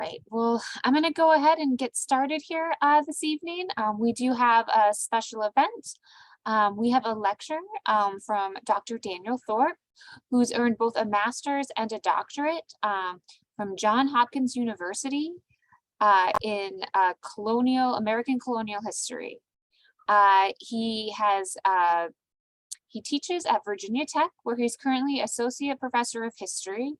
Right. Well, I'm going to go ahead and get started here this evening. We do have a special event. We have a lecture from Dr. Daniel Thorp, who's earned both a master's and a doctorate from Johns Hopkins University in American colonial history. He teaches at Virginia Tech, where he's currently associate professor of history.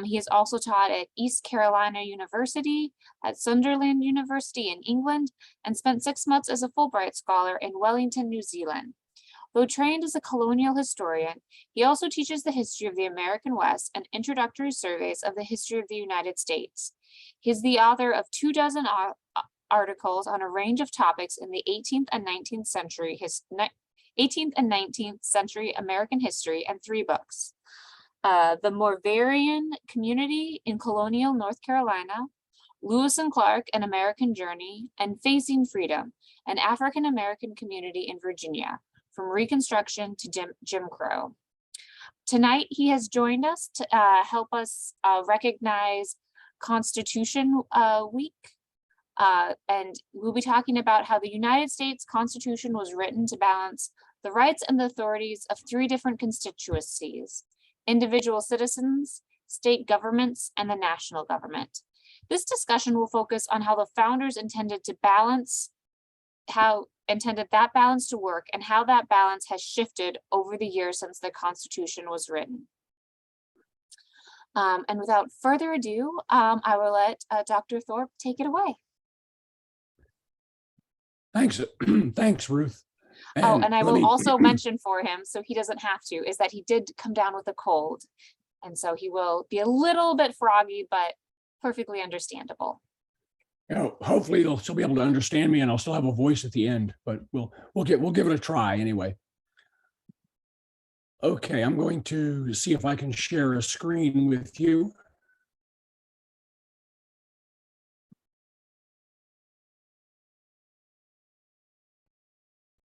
He has also taught at East Carolina University, at Sunderland University in England, and spent 6 months as a Fulbright Scholar in Wellington, New Zealand. Though trained as a colonial historian, he also teaches the history of the American West and introductory surveys of the history of the United States. He is the author of 24 articles on a range of topics in the 18th and 19th century, 18th and 19th century American history, and 3 books. The Moravian Community in Colonial North Carolina, Lewis and Clark, An American Journey, and Facing Freedom, an African American community in Virginia, from Reconstruction to Jim Crow. Tonight, he has joined us to help us recognize Constitution Week, and we'll be talking about how the United States Constitution was written to balance the rights and the authorities of 3 different constituencies: individual citizens, state governments, and the national government. This discussion will focus on how the founders intended that balance to work, and how that balance has shifted over the years since the Constitution was written. And without further ado, I will let Dr. Thorp take it away. Thanks, thanks, Ruth. And I will also mention for him, so he doesn't have to, is that he did come down with a cold. And so he will be a little bit froggy, but perfectly understandable. Hopefully they'll still be able to understand me and I'll still have a voice at the end, but we'll give it a try anyway. Okay, I'm going to see if I can share a screen with you.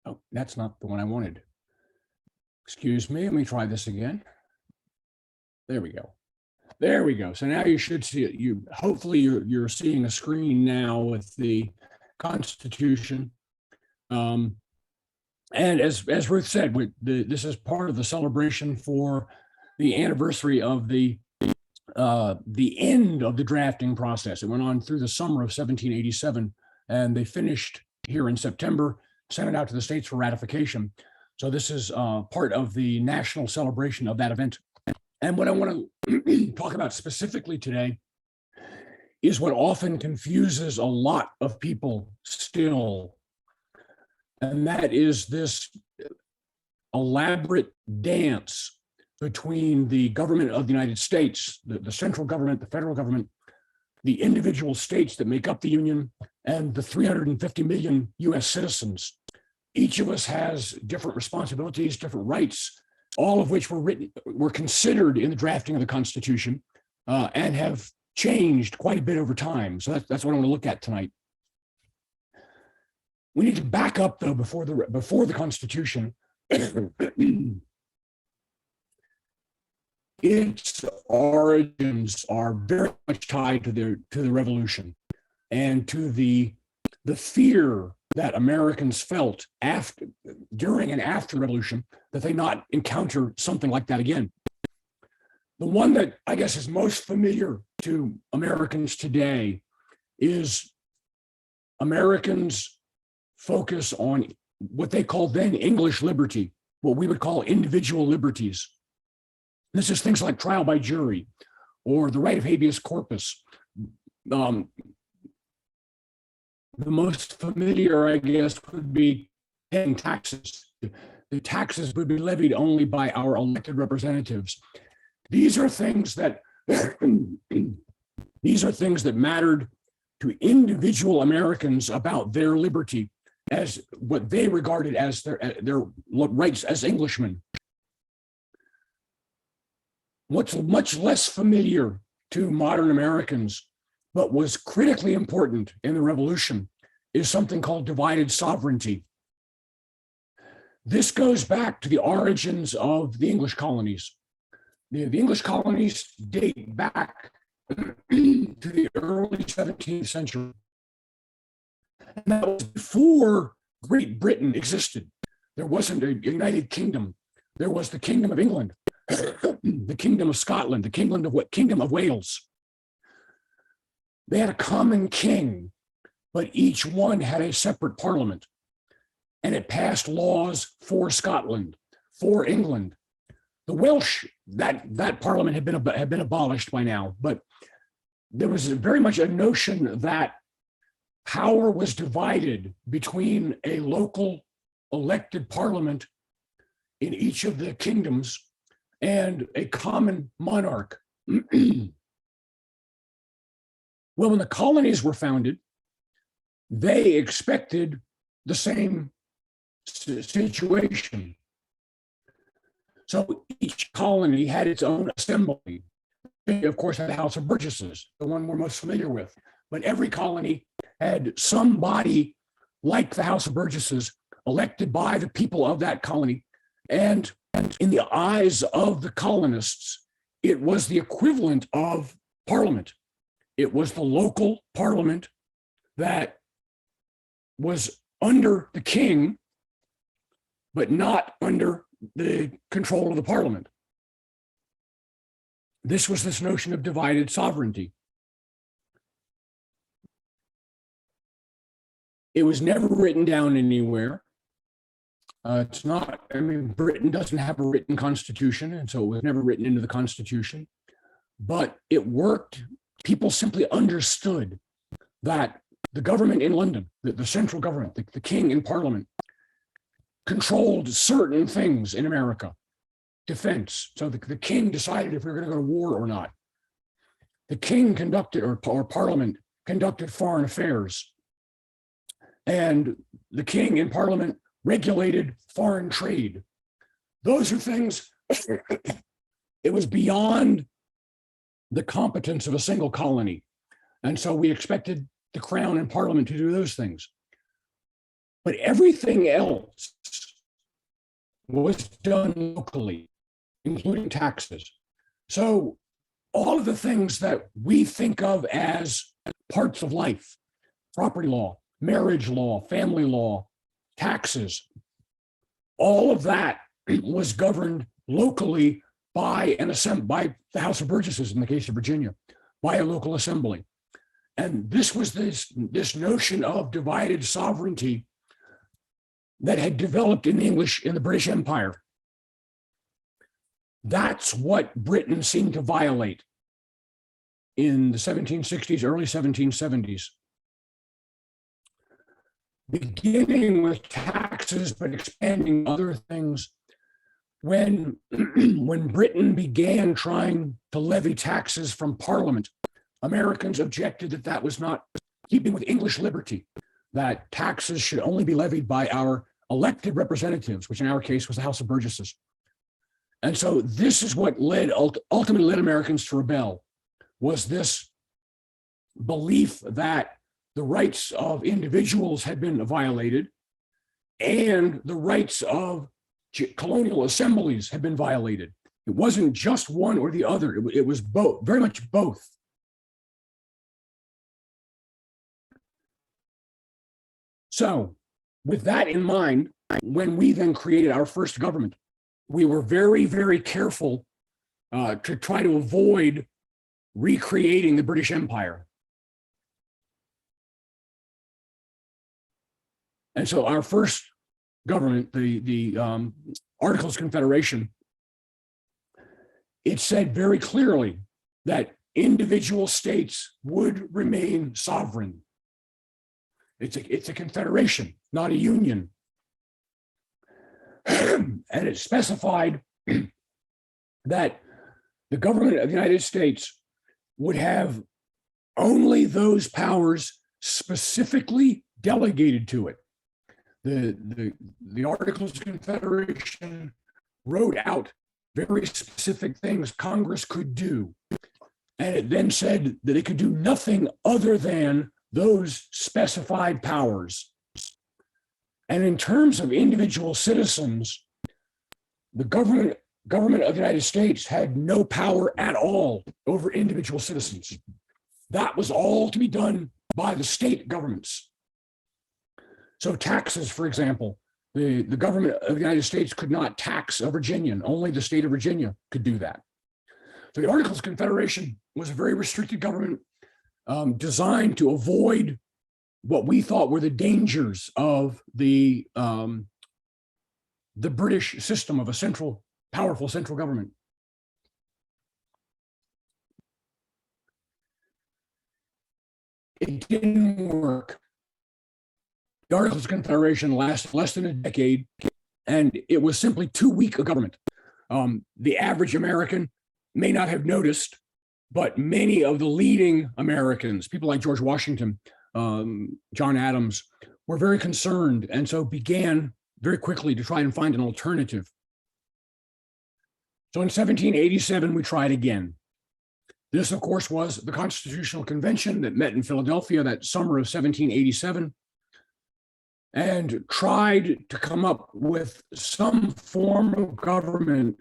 Oh, that's not the one I wanted. Excuse me, let me try this again. There we go. There we go. So now you should see it. Hopefully you're seeing a screen now with the Constitution. And as Ruth said, this is part of the celebration for the anniversary of the end of the drafting process. It went on through the summer of 1787, and they finished here in September, sent it out to the states for ratification. So this is part of the national celebration of that event. And what I want to talk about specifically today is what often confuses a lot of people still. And that is this elaborate dance between the government of the United States, the central government, the federal government, the individual states that make up the Union, and the 350 million US citizens. Each of us has different responsibilities, different rights, all of which were considered in the drafting of the Constitution and have changed quite a bit over time. So that's what I want to look at tonight. We need to back up though before the Constitution. Its origins are very much tied to the Revolution and to the fear that Americans felt during and after the Revolution that they not encounter something like that again. The one that I guess is most familiar to Americans today is Americans' focus on what they called then English liberty, what we would call individual liberties. This is things like trial by jury or the right of habeas corpus. The most familiar, I guess, would be paying taxes. The taxes would be levied only by our elected representatives. These are things that mattered to individual Americans about their liberty as what they regarded as their rights as Englishmen. What's much less familiar to modern Americans, but was critically important in the Revolution, is something called divided sovereignty. This goes back to the origins of the English colonies. The English colonies date back to the early 17th century. And that was before Great Britain existed. There wasn't a United Kingdom. There was the Kingdom of England, the Kingdom of Scotland, the Kingdom of Wales. They had a common king, but each one had a separate parliament. And it passed laws for Scotland, for England. The Welsh, that parliament had been abolished by now, but there was very much a notion that power was divided between a local elected parliament in each of the kingdoms and a common monarch. Well, when the colonies were founded, they expected the same situation. So each colony had its own assembly. They, of course, had the House of Burgesses, the one we're most familiar with. But every colony had somebody like the House of Burgesses elected by the people of that colony. And in the eyes of the colonists, it was the equivalent of parliament. It was the local parliament that was under the king, but not under the control of the parliament. This was this notion of divided sovereignty. It was never written down anywhere. It's not, I mean, Britain doesn't have a written constitution, and so it was never written into the constitution, but it worked. People simply understood that the government in London, the central government, the king and parliament, controlled certain things in America. Defense. So the king decided if we were going to go to war or not. The king conducted, or parliament conducted foreign affairs. And the king and parliament regulated foreign trade. Those are things, it was beyond the competence of a single colony. And so we expected the crown and parliament to do those things. But everything else was done locally, including taxes. So all of the things that we think of as parts of life, property law, marriage law, family law, taxes, all of that was governed locally by by the House of Burgesses in the case of Virginia, by a local assembly. And this was this notion of divided sovereignty that had developed in the British Empire. That's what Britain seemed to violate in the 1760s, early 1770s. Beginning with taxes, but expanding other things. When Britain began trying to levy taxes from Parliament, Americans objected that that was not keeping with English liberty, that taxes should only be levied by our elected representatives, which in our case was the House of Burgesses. And so this is what ultimately led Americans to rebel, was this belief that the rights of individuals had been violated and the rights of colonial assemblies had been violated. It wasn't just one or the other. It was both, very much both. So with that in mind, when we then created our first government, we were very, very careful to try to avoid recreating the British Empire. And so our first government, the Articles of Confederation, it said very clearly that individual states would remain sovereign. It's a confederation, not a union. And it specified that the government of the United States would have only those powers specifically delegated to it. The Articles of Confederation wrote out very specific things Congress could do. And it then said that it could do nothing other than those specified powers. And in terms of individual citizens, the government government of the United States had no power at all over individual citizens. That was all to be done by the state governments. So taxes, for example, the government of the United States could not tax a Virginian. Only the state of Virginia could do that. So the Articles of Confederation was a very restricted government designed to avoid what we thought were the dangers of the British system of a powerful central government. It didn't work. The Articles of Confederation lasted less than a decade, and it was simply too weak a government. The average American may not have noticed, but many of the leading Americans, people like George Washington, John Adams, were very concerned, and so began very quickly to try and find an alternative. So in 1787, we tried again. This, of course, was the Constitutional Convention that met in Philadelphia that summer of 1787 and tried to come up with some form of government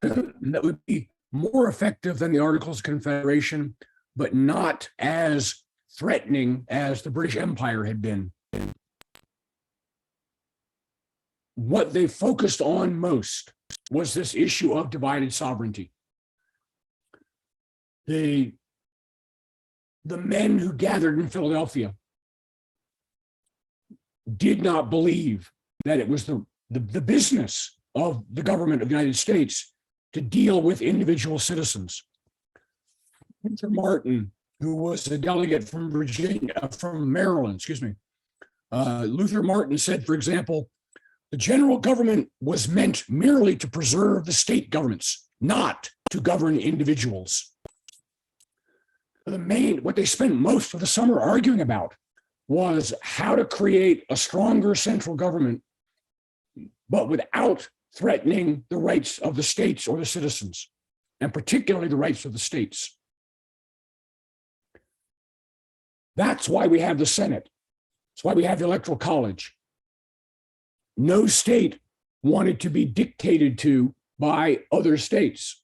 that would be more effective than the Articles of Confederation, but not as threatening as the British Empire had been. What they focused on most was this issue of divided sovereignty. The men who gathered in Philadelphia did not believe that it was the business of the government of the United States to deal with individual citizens. Luther Martin, who was a delegate from Maryland, Luther Martin said, for example, the general government was meant merely to preserve the state governments, not to govern individuals. What they spent most of the summer arguing about was how to create a stronger central government, but without threatening the rights of the states or the citizens, and particularly the rights of the states. That's why we have the Senate. That's why we have the Electoral College. No state wanted to be dictated to by other states.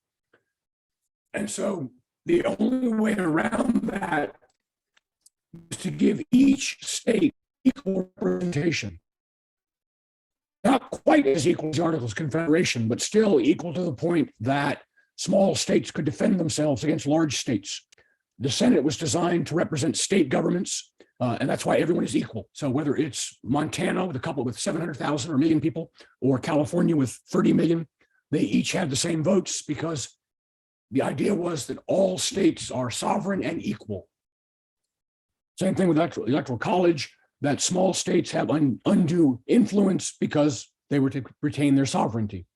And so the only way around that is to give each state equal representation. Not quite as equal as the Articles of Confederation, but still equal to the point that small states could defend themselves against large states. The Senate was designed to represent state governments, and that's why everyone is equal. So whether it's Montana with a couple with 700,000 or a million people, or California with 30 million, they each have the same votes because the idea was that all states are sovereign and equal. Same thing with Electoral College, that small states have undue influence because they were to retain their sovereignty.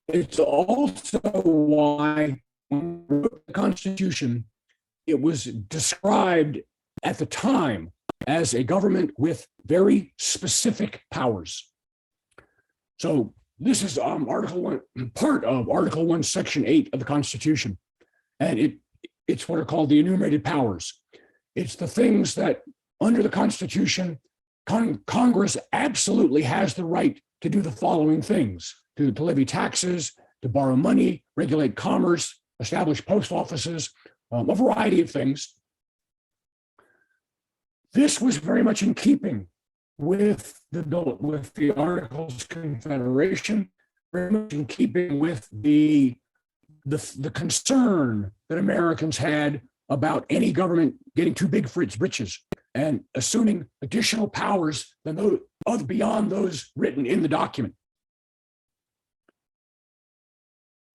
It's also why when we wrote the Constitution, it was described at the time as a government with very specific powers. So this is Article 1, part of Article 1, Section 8 of the Constitution. And it's what are called the enumerated powers. It's the things that under the Constitution, Congress absolutely has the right to do the following things: to levy taxes, to borrow money, regulate commerce, establish post offices, a variety of things. This was very much in keeping with the Articles of Confederation, very much in keeping with the concern that Americans had about any government getting too big for its britches and assuming additional powers than those beyond those written in the document.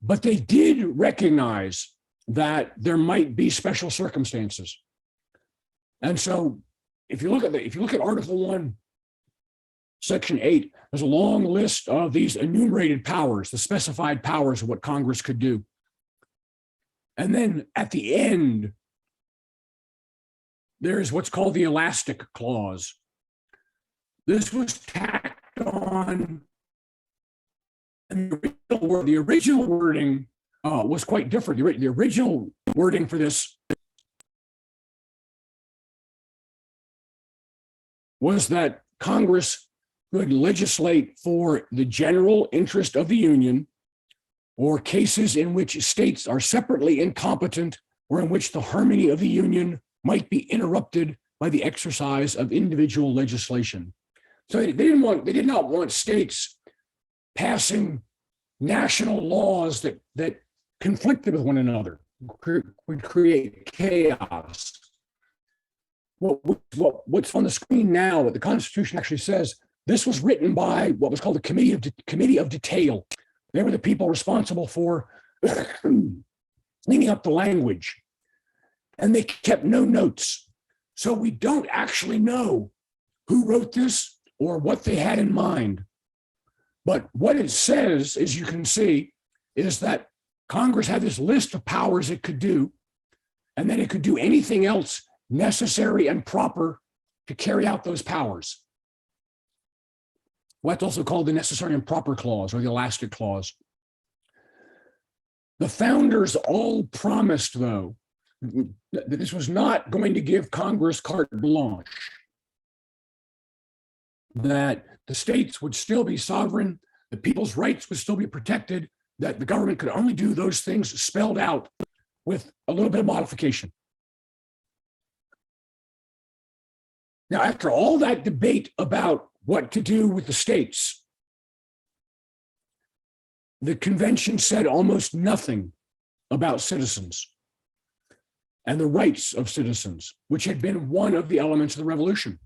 But they did recognize that there might be special circumstances. And so if you look at Article 1, Section 8, there's a long list of these enumerated powers, the specified powers of what Congress could do. And then at the end, there's what's called the elastic clause. This was tacked on, and the original wording was quite different. The original wording for this was that Congress could legislate for the general interest of the Union or cases in which states are separately incompetent or in which the harmony of the Union might be interrupted by the exercise of individual legislation. So they did not want states passing national laws that conflicted with one another, would create chaos. What's on the screen now, what the Constitution actually says, this was written by what was called the Committee of Detail. They were the people responsible for cleaning up the language, and they kept no notes. So we don't actually know who wrote this or what they had in mind. But what it says, as you can see, is that Congress had this list of powers it could do, and then it could do anything else necessary and proper to carry out those powers. What's also called the necessary and proper clause or the elastic clause. The founders all promised, though, that this was not going to give Congress carte blanche, that the states would still be sovereign, the people's rights would still be protected, that the government could only do those things spelled out with a little bit of modification. Now, after all that debate about what to do with the states, the convention said almost nothing about citizens and the rights of citizens, which had been one of the elements of the revolution.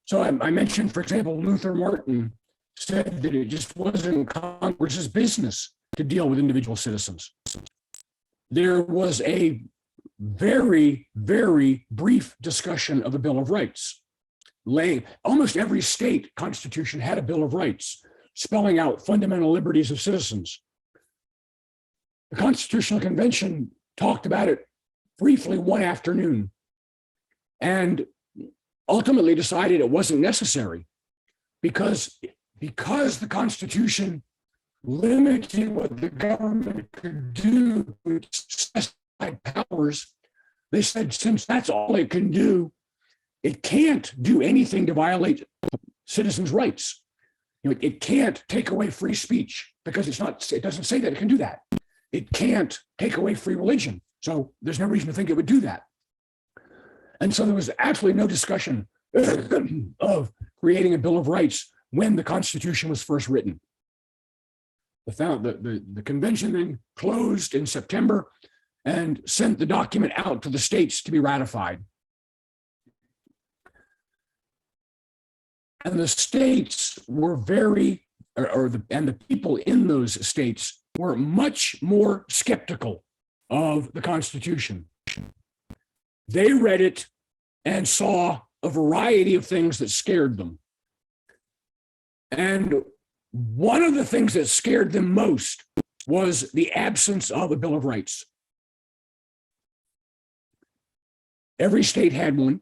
So I mentioned, for example, Luther Martin said that it just wasn't Congress's business to deal with individual citizens. There was a very, very brief discussion of the Bill of Rights. Almost every state constitution had a Bill of Rights, spelling out fundamental liberties of citizens. The Constitutional Convention talked about it briefly one afternoon and ultimately decided it wasn't necessary because the Constitution limited what the government could do with specified powers. They said, since that's all it can do, it can't do anything to violate citizens' rights. It can't take away free speech because it doesn't say that it can do that. It can't take away free religion. So there's no reason to think it would do that. And so there was absolutely no discussion of creating a Bill of Rights when the Constitution was first written. The convention then closed in September and sent the document out to the states to be ratified. And the states were and the people in those states were much more skeptical of the Constitution. They read it and saw a variety of things that scared them. And one of the things that scared them most was the absence of a Bill of Rights. Every state had one.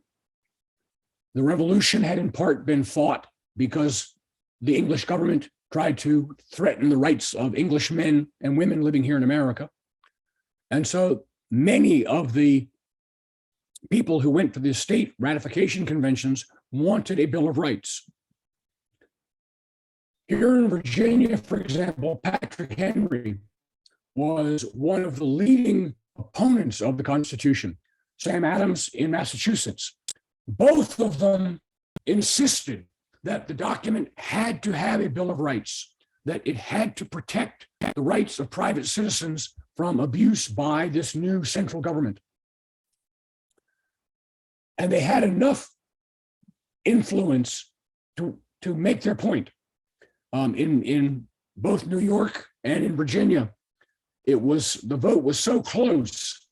The revolution had in part been fought because the English government tried to threaten the rights of English men and women living here in America. And so many of the people who went to the state ratification conventions wanted a Bill of Rights. Here in Virginia, for example, Patrick Henry was one of the leading opponents of the Constitution. Sam Adams in Massachusetts. Both of them insisted that the document had to have a Bill of Rights, that it had to protect the rights of private citizens from abuse by this new central government. And they had enough influence to make their point. In both New York and in Virginia, the vote was so close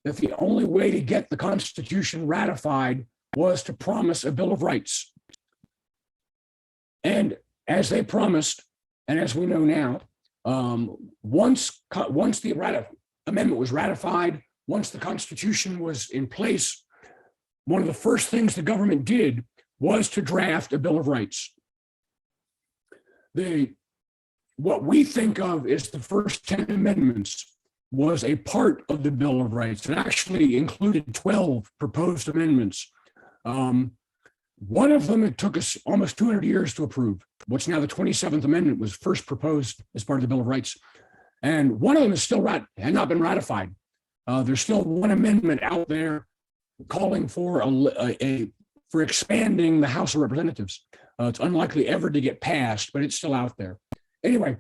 that the only way to get the Constitution ratified was to promise a Bill of Rights. And as they promised, and as we know now, once the amendment was ratified, once the Constitution was in place, one of the first things the government did was to draft a Bill of Rights. What we think of as the first 10 amendments was a part of the Bill of Rights. It actually included 12 proposed amendments. One of them, it took us almost 200 years to approve. What's now the 27th Amendment was first proposed as part of the Bill of Rights. And one of them is still had not been ratified. There's still one amendment out there calling for for expanding the House of Representatives. It's unlikely ever to get passed, but it's still out there. Anyway,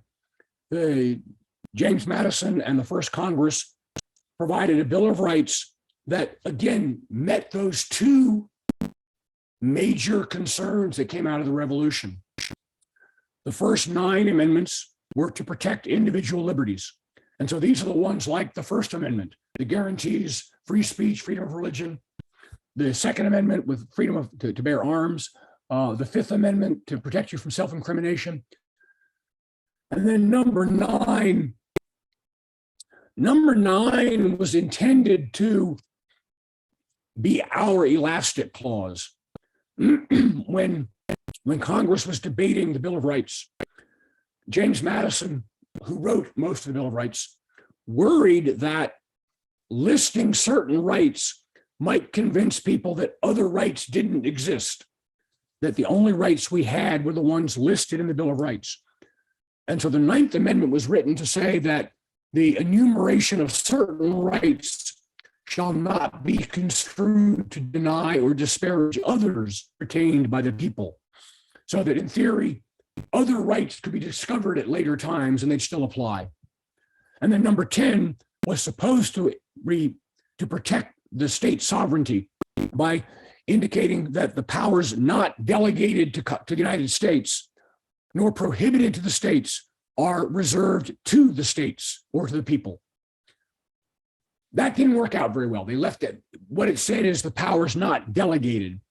James Madison and the first Congress provided a Bill of Rights that, again, met those two major concerns that came out of the Revolution. The first 9 amendments were to protect individual liberties. And so these are the ones like the First Amendment, that guarantees free speech, freedom of religion. The Second Amendment with freedom to bear arms. The Fifth Amendment to protect you from self-incrimination. And then number 9 was intended to be our elastic clause. When Congress was debating the Bill of Rights, James Madison, who wrote most of the Bill of Rights, worried that listing certain rights might convince people that other rights didn't exist, that the only rights we had were the ones listed in the Bill of Rights. And so the Ninth Amendment was written to say that the enumeration of certain rights shall not be construed to deny or disparage others retained by the people, so that in theory, other rights could be discovered at later times and they'd still apply. And then number 10 was supposed to protect the state sovereignty by indicating that the powers not delegated to the United States nor prohibited to the states are reserved to the states or to the people. That didn't work out very well. They left it. What it said is the powers not delegated.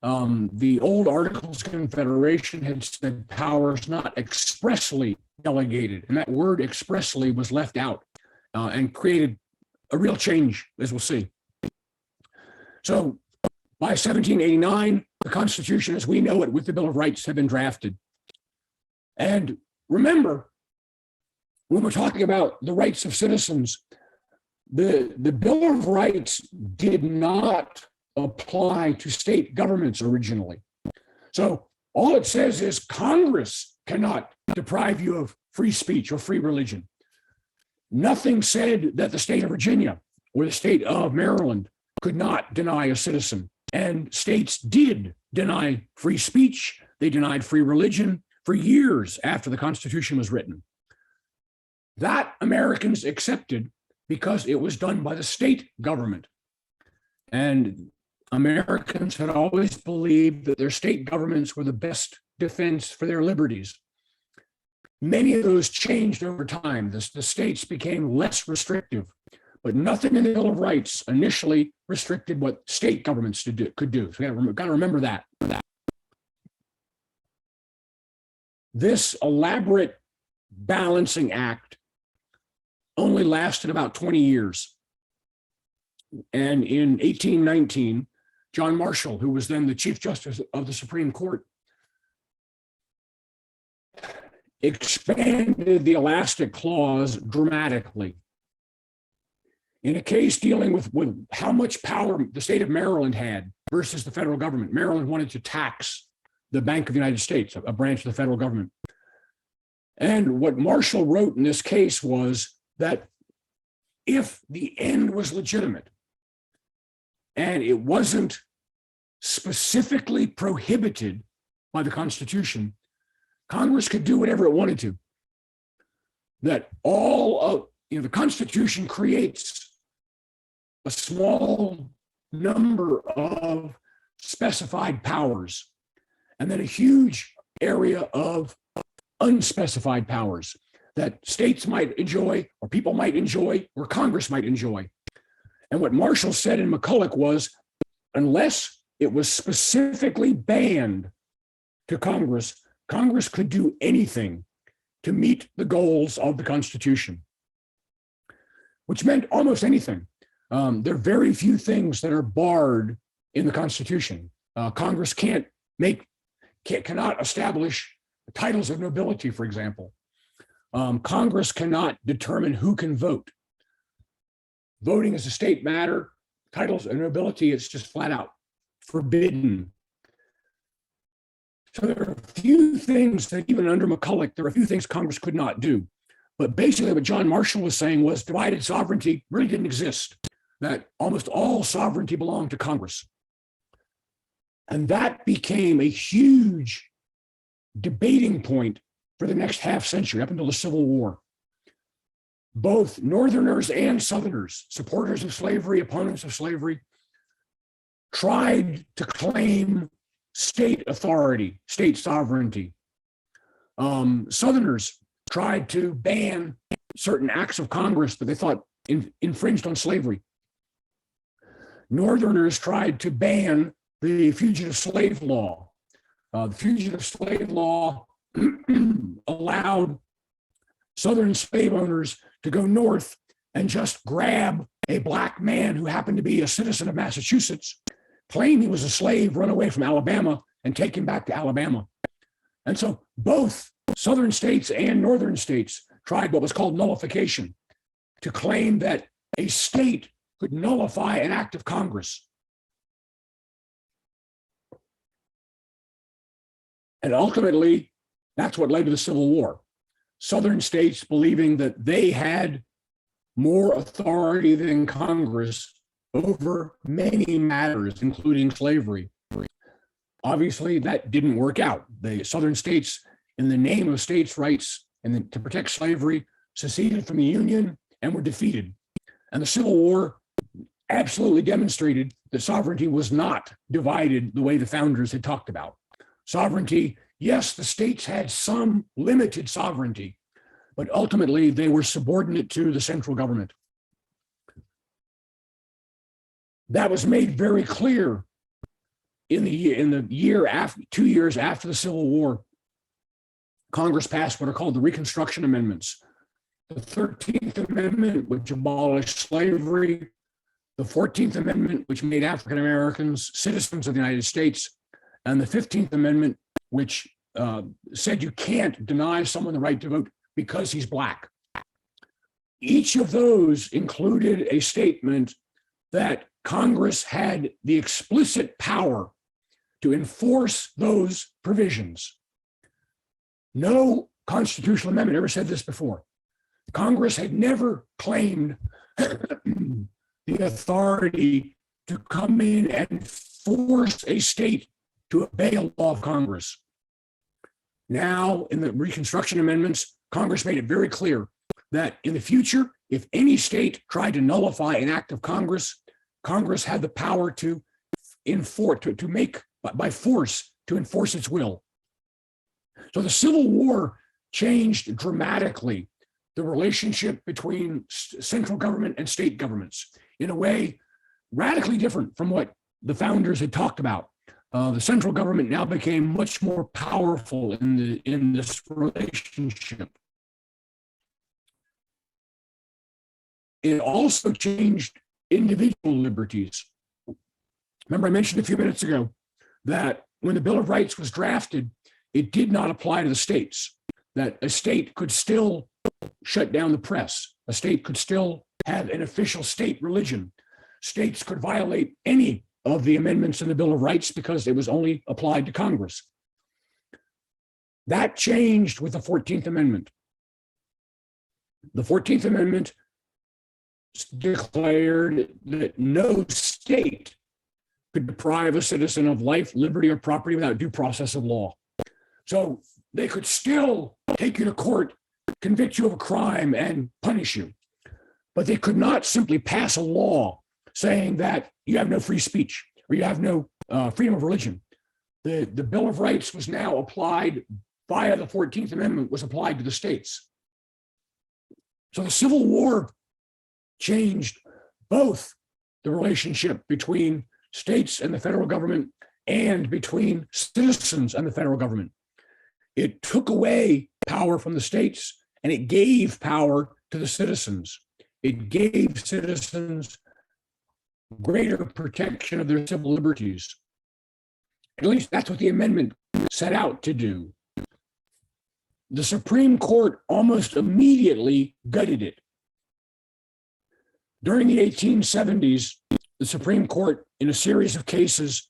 The old Articles of Confederation had said powers not expressly delegated, and that word expressly was left out and created a real change, as we'll see. So by 1789, the Constitution as we know it with the Bill of Rights had been drafted. And remember, when we're talking about the rights of citizens, the Bill of Rights did not apply to state governments originally. So all it says is Congress cannot deprive you of free speech or free religion. Nothing said that the state of Virginia or the state of Maryland could not deny a citizen. And states did deny free speech. They denied free religion for years after the Constitution was written. That Americans accepted because it was done by the state government. And Americans had always believed that their state governments were the best defense for their liberties. Many of those changed over time. The states became less restrictive, but nothing in the Bill of Rights initially restricted what state governments could do. So we got to remember that. This elaborate balancing act only lasted about 20 years. And in 1819, John Marshall, who was then the Chief Justice of the Supreme Court, expanded the elastic clause dramatically. In a case dealing with how much power the state of Maryland had versus the federal government, Maryland wanted to tax the Bank of the United States, a branch of the federal government. And what Marshall wrote in this case was that if the end was legitimate and it wasn't specifically prohibited by the Constitution, Congress could do whatever it wanted to. That all of, the Constitution creates a small number of specified powers and then a huge area of unspecified powers that states might enjoy, or people might enjoy, or Congress might enjoy. And what Marshall said in McCulloch was, unless it was specifically banned to Congress, Congress could do anything to meet the goals of the Constitution, which meant almost anything. There are very few things that are barred in the Constitution. Congress cannot establish titles of nobility, for example. Congress cannot determine who can vote. Voting is a state matter. Titles of nobility, it's just flat out forbidden. So there are a few things that even under McCulloch, there are a few things Congress could not do. But basically what John Marshall was saying was divided sovereignty really didn't exist, that almost all sovereignty belonged to Congress. And that became a huge debating point for the next half century, up until the Civil War. Both Northerners and Southerners, supporters of slavery, opponents of slavery, tried to claim state authority, state sovereignty. Southerners tried to ban certain acts of Congress that they thought infringed on slavery. Northerners tried to ban the fugitive slave law. The fugitive slave law allowed Southern slave owners to go north and just grab a Black man who happened to be a citizen of Massachusetts, claim he was a slave, run away from Alabama, and take him back to Alabama. And so both Southern states and Northern states tried what was called nullification, to claim that a state could nullify an act of Congress. And ultimately, that's what led to the Civil War. Southern states believing that they had more authority than Congress over many matters, including slavery. Obviously, that didn't work out. The Southern states, in the name of states' rights and to protect slavery, seceded from the Union and were defeated. And the Civil War absolutely demonstrated that sovereignty was not divided the way the founders had talked about. Sovereignty, yes, the states had some limited sovereignty, but ultimately they were subordinate to the central government. That was made very clear in the year after, 2 years after the Civil War. Congress passed what are called the Reconstruction Amendments. The 13th Amendment, which abolished slavery, the 14th Amendment, which made African Americans citizens of the United States, and the 15th Amendment, which said you can't deny someone the right to vote because he's Black. Each of those included a statement that Congress had the explicit power to enforce those provisions. No constitutional amendment ever said this before. Congress had never claimed the authority to come in and force a state to obey a law of Congress. Now, in the Reconstruction Amendments, Congress made it very clear that in the future, if any state tried to nullify an act of Congress, Congress had the power to enforce, to make by force, to enforce its will. So the Civil War changed dramatically the relationship between central government and state governments in a way radically different from what the founders had talked about. The central government now became much more powerful in this relationship. It also changed individual liberties. Remember, I mentioned a few minutes ago that when the Bill of Rights was drafted, it did not apply to the states, that a state could still shut down the press. A state could still have an official state religion. States could violate any of the amendments in the Bill of Rights because it was only applied to Congress. That changed with the 14th Amendment. The 14th Amendment declared that no state could deprive a citizen of life, liberty, or property without due process of law. So they could still take you to court, convict you of a crime, and punish you. But they could not simply pass a law saying that you have no free speech or you have no freedom of religion. The Bill of Rights was now applied via the 14th Amendment, was applied to the states. So the Civil War changed both the relationship between states and the federal government and between citizens and the federal government. It took away power from the states and it gave power to the citizens. It gave citizens greater protection of their civil liberties. At least that's what the amendment set out to do. The Supreme Court almost immediately gutted it. During the 1870s, the Supreme Court, in a series of cases,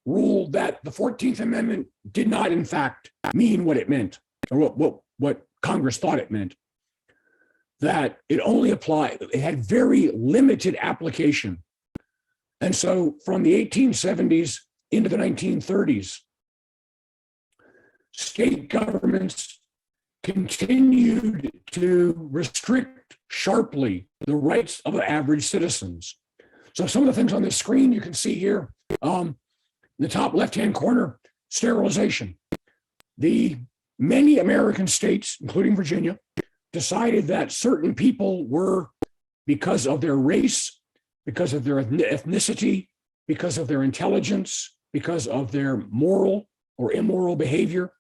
ruled that the 14th Amendment did not, in fact, mean what it meant, or what Congress thought it meant. That it only applied, it had very limited application. And so from the 1870s into the 1930s, state governments continued to restrict sharply the rights of average citizens. So some of the things on this screen you can see here, in the top left-hand corner, sterilization. The many American states, including Virginia, decided that certain people were, because of their race, because of their ethnicity, because of their intelligence, because of their moral or immoral behavior,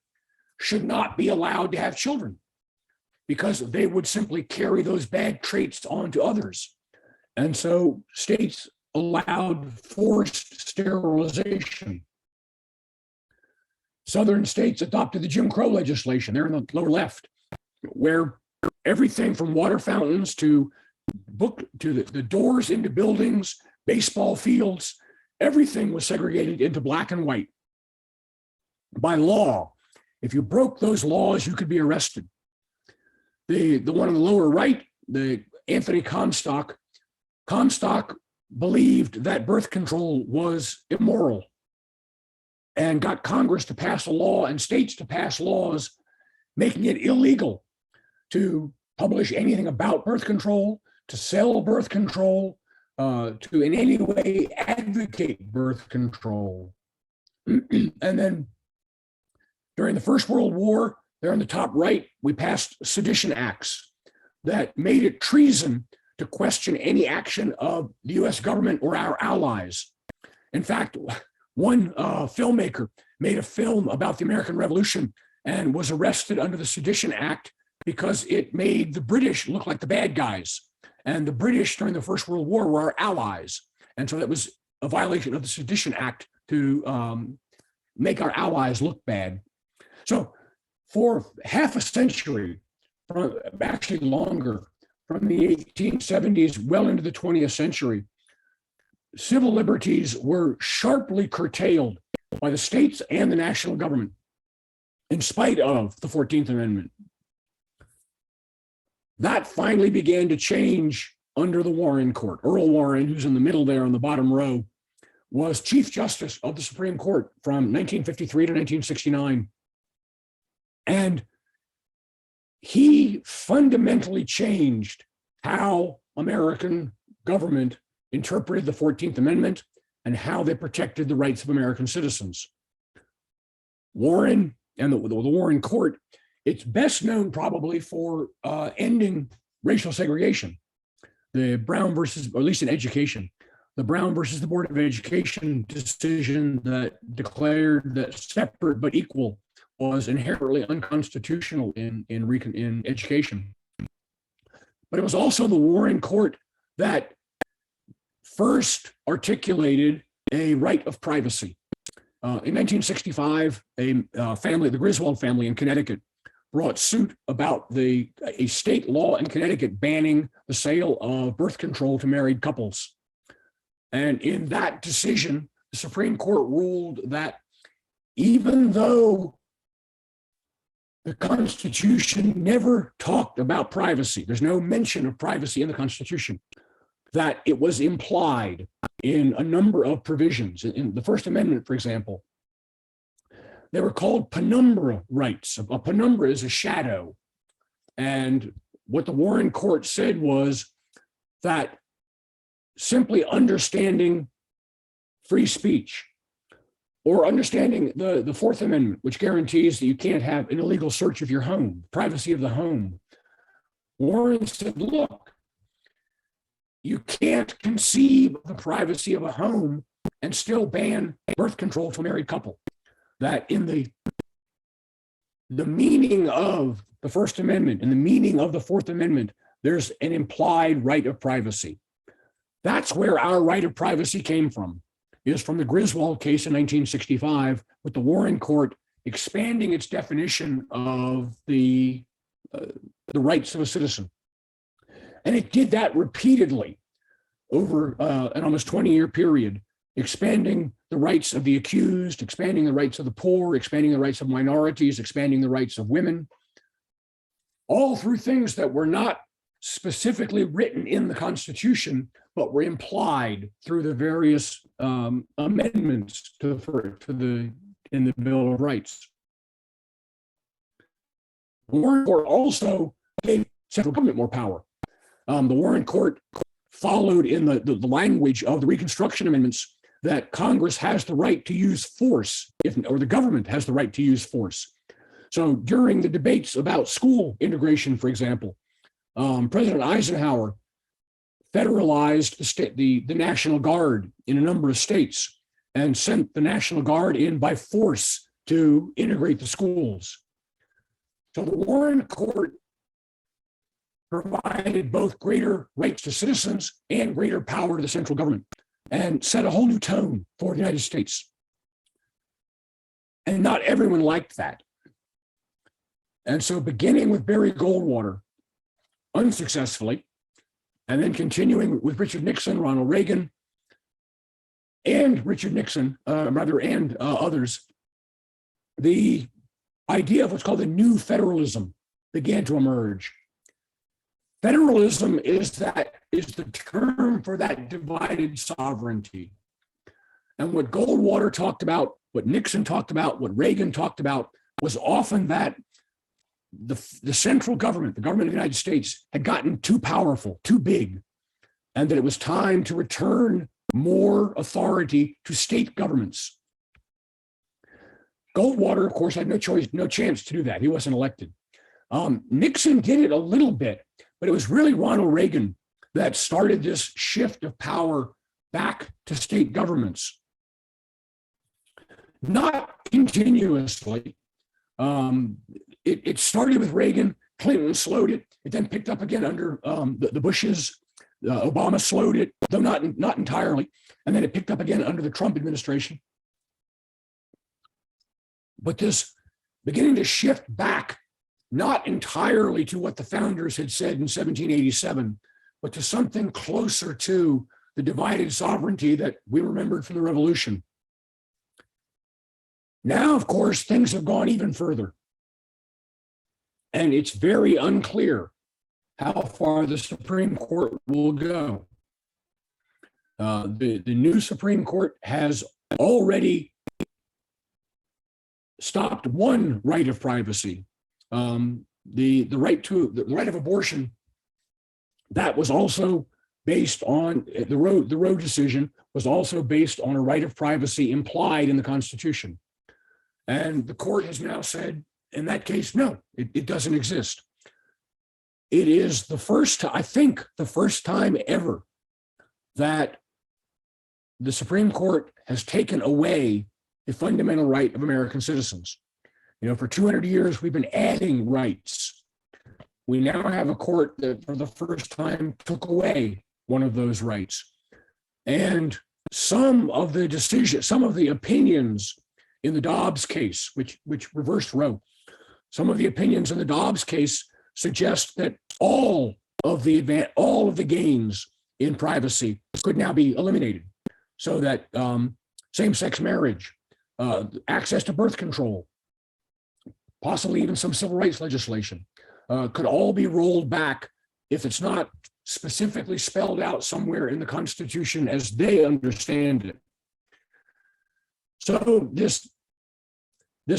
should not be allowed to have children, because they would simply carry those bad traits on to others. And so states allowed forced sterilization. Southern states adopted the Jim Crow legislation, there in the lower left, where everything from water fountains to the doors into buildings, baseball fields, everything was segregated into black and white. By law, if you broke those laws, you could be arrested. The one on the lower right, the Anthony Comstock believed that birth control was immoral and got Congress to pass a law and states to pass laws making it illegal to publish anything about birth control, to sell birth control, to in any way advocate birth control. And then during the First World War, there on the top right, we passed sedition acts that made it treason to question any action of the US government or our allies. In fact, one filmmaker made a film about the American Revolution and was arrested under the Sedition Act because it made the British look like the bad guys. And the British during the First World War were our allies. And so that was a violation of the Sedition Act to make our allies look bad. So for half a century, actually longer, from the 1870s well into the 20th century, civil liberties were sharply curtailed by the states and the national government in spite of the 14th Amendment. That finally began to change under the Warren Court. Earl Warren, who's in the middle there on the bottom row, was Chief Justice of the Supreme Court from 1953 to 1969. And he fundamentally changed how American government interpreted the 14th Amendment and how they protected the rights of American citizens. Warren and the Warren Court, it's best known probably for ending racial segregation. The Brown versus, or at least in education, the Brown versus the Board of Education decision that declared that separate but equal was inherently unconstitutional in education. But it was also the Warren Court that first articulated a right of privacy. In 1965, a family, the Griswold family in Connecticut, brought suit about a state law in Connecticut banning the sale of birth control to married couples. And in that decision, the Supreme Court ruled that even though the Constitution never talked about privacy, there's no mention of privacy in the Constitution, that it was implied in a number of provisions. In the First Amendment, for example, they were called penumbra rights. A penumbra is a shadow. And what the Warren Court said was that simply understanding free speech or understanding the Fourth Amendment, which guarantees that you can't have an illegal search of your home, privacy of the home. Warren said, look, you can't conceive of the privacy of a home and still ban birth control to a married couple. That in the meaning of the First Amendment and the meaning of the Fourth Amendment, there's an implied right of privacy. That's where our right of privacy came from, is from the Griswold case in 1965, with the Warren Court expanding its definition of the rights of a citizen. And it did that repeatedly over an almost 20-year period expanding the rights of the accused, expanding the rights of the poor, expanding the rights of minorities, expanding the rights of women, all through things that were not specifically written in the Constitution, but were implied through the various amendments in the Bill of Rights. The Warren Court also gave central government more power. The Warren Court followed in the language of the Reconstruction amendments that Congress has the right to use force, or the government has the right to use force. So during the debates about school integration, for example, President Eisenhower federalized the National Guard in a number of states and sent the National Guard in by force to integrate the schools. So the Warren Court provided both greater rights to citizens and greater power to the central government and set a whole new tone for the United States. And not everyone liked that. And so beginning with Barry Goldwater, unsuccessfully, and then continuing with Richard Nixon, Ronald Reagan, and Richard Nixon, and others, the idea of what's called the new federalism began to emerge. Federalism is the term for that divided sovereignty. And what Goldwater talked about, what Nixon talked about, what Reagan talked about was often that the central government, the government of the United States, had gotten too powerful, too big, and that it was time to return more authority to state governments. Goldwater, of course, had no chance to do that. He wasn't elected. Nixon did it a little bit, but it was really Ronald Reagan that started this shift of power back to state governments. Not continuously. It started with Reagan, Clinton slowed it. It then picked up again under the Bushes. Obama slowed it, though not entirely. And then it picked up again under the Trump administration. But this beginning to shift back, not entirely to what the founders had said in 1787, but to something closer to the divided sovereignty that we remembered from the Revolution. Now, of course, things have gone even further. And it's very unclear how far the Supreme Court will go. The new Supreme Court has already stopped one right of privacy, the right of abortion. That was also based on the Roe decision was also based on a right of privacy implied in the Constitution. And the court has now said, in that case, no, it doesn't exist. It is the first time ever that the Supreme Court has taken away the fundamental right of American citizens. You know, for 200 years, we've been adding rights. We now have a court that for the first time took away one of those rights. And some of the opinions in the Dobbs case, which reversed Roe, some of the opinions in the Dobbs case suggest that all of the gains in privacy could now be eliminated, so that same-sex marriage, access to birth control, possibly even some civil rights legislation, could all be rolled back if it's not specifically spelled out somewhere in the Constitution as they understand it. So this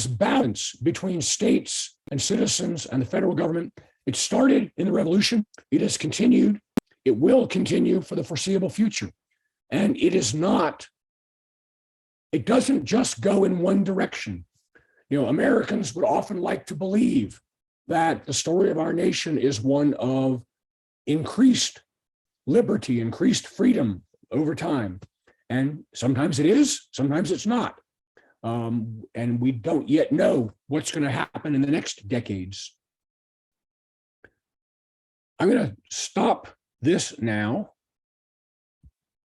balance between states and citizens and the federal government, it started in the Revolution. It has continued. It will continue for the foreseeable future. And it doesn't just go in one direction. You know, Americans would often like to believe that the story of our nation is one of increased liberty, increased freedom over time. And sometimes it is, sometimes it's not. And we don't yet know what's going to happen in the next decades. I'm going to stop this now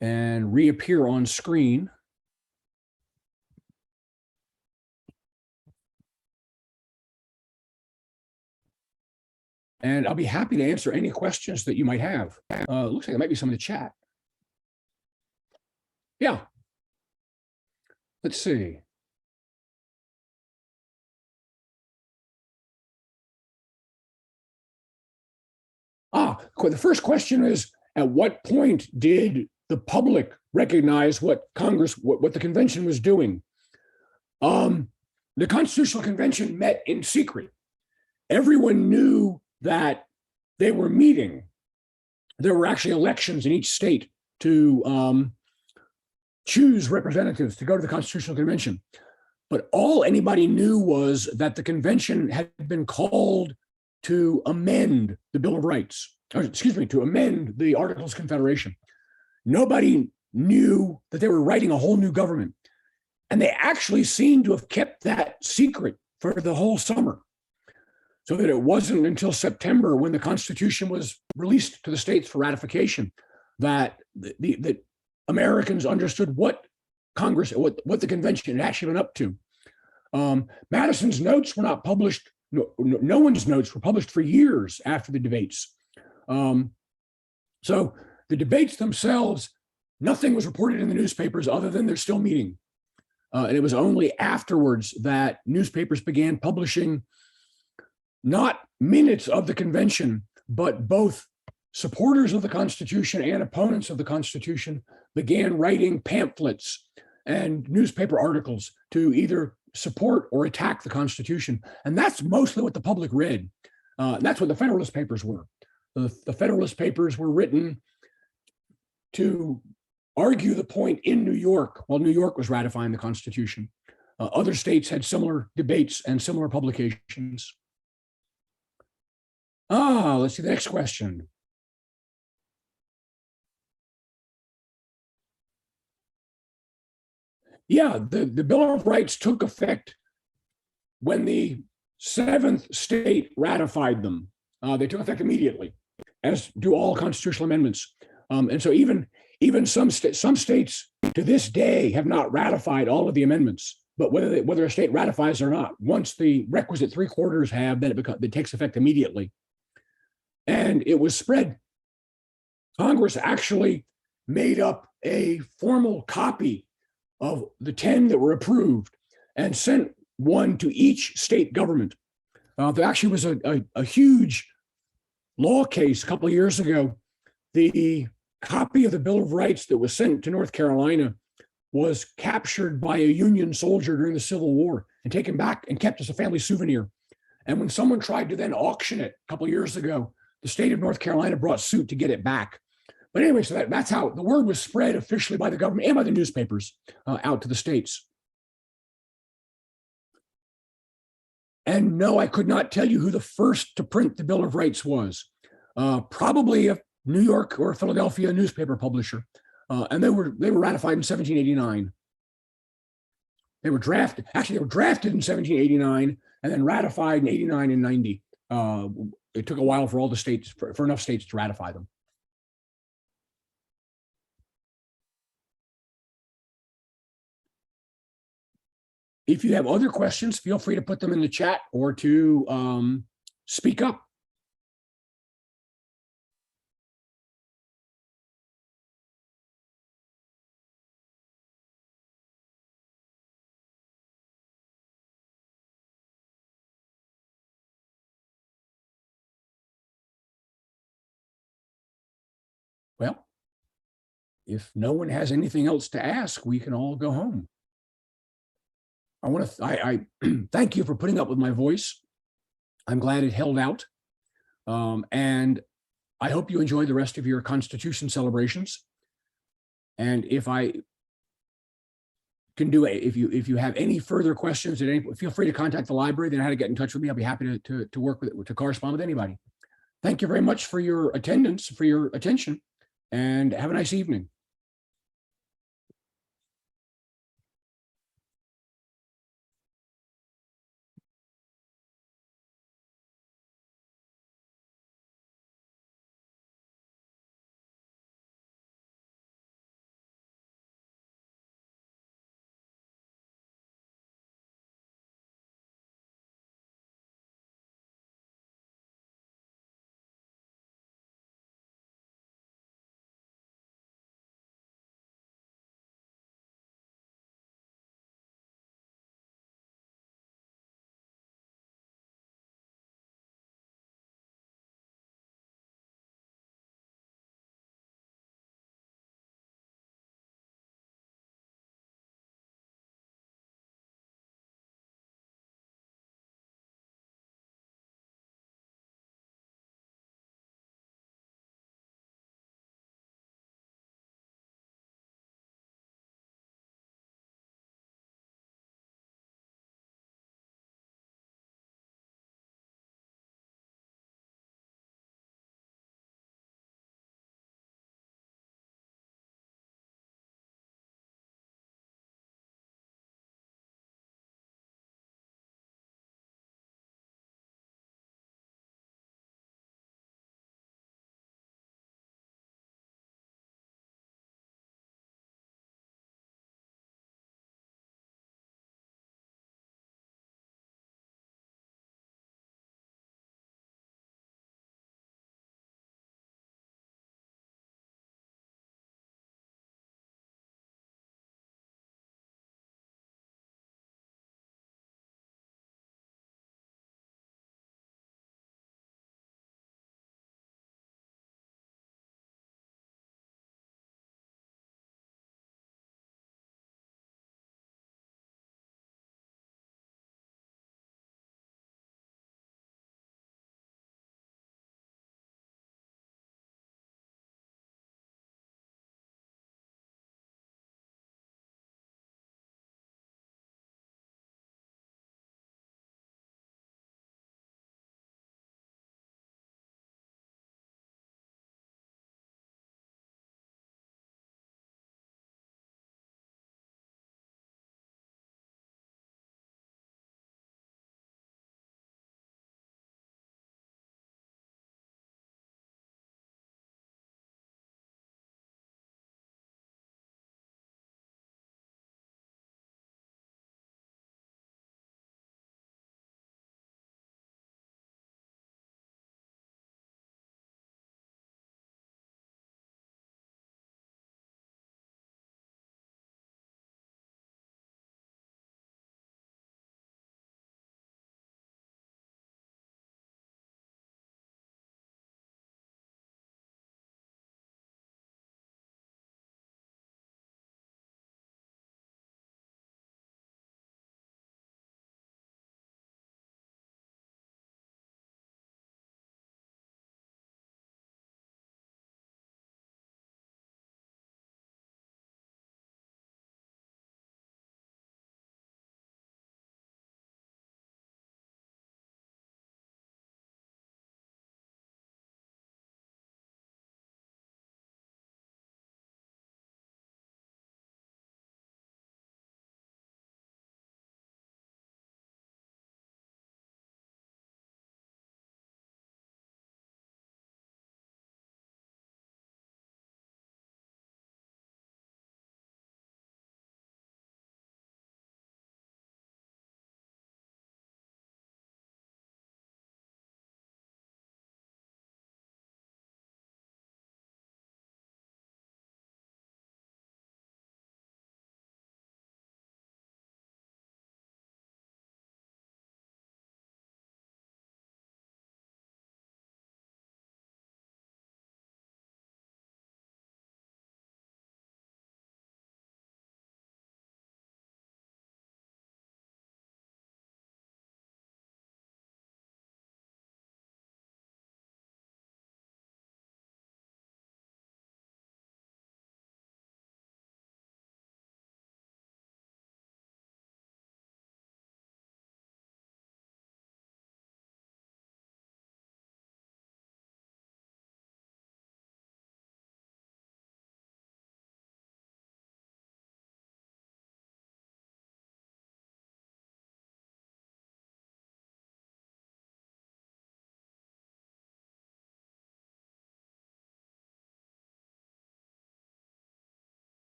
and reappear on screen. And I'll be happy to answer any questions that you might have. Looks like there might be some in the chat. Yeah. Let's see. The first question is, at what point did the public recognize what Congress, what the convention was doing? The Constitutional Convention met in secret. Everyone knew that they were meeting. There were actually elections in each state to choose representatives to go to the Constitutional Convention. But all anybody knew was that the convention had been called to amend the Bill of Rights, or excuse me, to amend the Articles of Confederation. Nobody knew that they were writing a whole new government. And they actually seemed to have kept that secret for the whole summer. So that it wasn't until September, when the Constitution was released to the states for ratification, that that Americans understood what Congress, what the convention had actually been up to. Madison's notes were not published. No one's notes were published for years after the debates. So the debates themselves, nothing was reported in the newspapers other than they're still meeting. And it was only afterwards that newspapers began publishing not minutes of the convention, but both supporters of the Constitution and opponents of the Constitution began writing pamphlets and newspaper articles to either support or attack the Constitution. And that's mostly what the public read. That's what the Federalist Papers were. The Federalist Papers were written to argue the point in New York while New York was ratifying the Constitution. Other states had similar debates and similar publications. Let's see the next question. Yeah, the Bill of Rights took effect when the 7th state ratified them. They took effect immediately, as do all constitutional amendments. And so even some states to this day have not ratified all of the amendments, but whether a state ratifies or not, once the requisite 3/4 have, then it takes effect immediately. And it was spread. Congress actually made up a formal copy of the 10 that were approved and sent one to each state government. There actually was a huge law case a couple of years ago. The copy of the Bill of Rights that was sent to North Carolina was captured by a Union soldier during the Civil War and taken back and kept as a family souvenir. And when someone tried to then auction it a couple of years ago, the state of North Carolina brought suit to get it back. But anyway, so that's how the word was spread officially by the government and by the newspapers out to the states. And no, I could not tell you who the first to print the Bill of Rights was. Probably a New York or Philadelphia newspaper publisher. And they were ratified in 1789. They were drafted in 1789 and then ratified in 89 and 90. It took a while for all the states, for enough states to ratify them. If you have other questions, feel free to put them in the chat or to speak up. Well, if no one has anything else to ask, we can all go home. I thank you for putting up with my voice. I'm glad it held out. And I hope you enjoy the rest of your Constitution celebrations. And if I can do it, if you have any further questions, feel free to contact the library. They know how to get in touch with me. I'll be happy to work with it, to correspond with anybody. Thank you very much for your attendance, for your attention, and have a nice evening.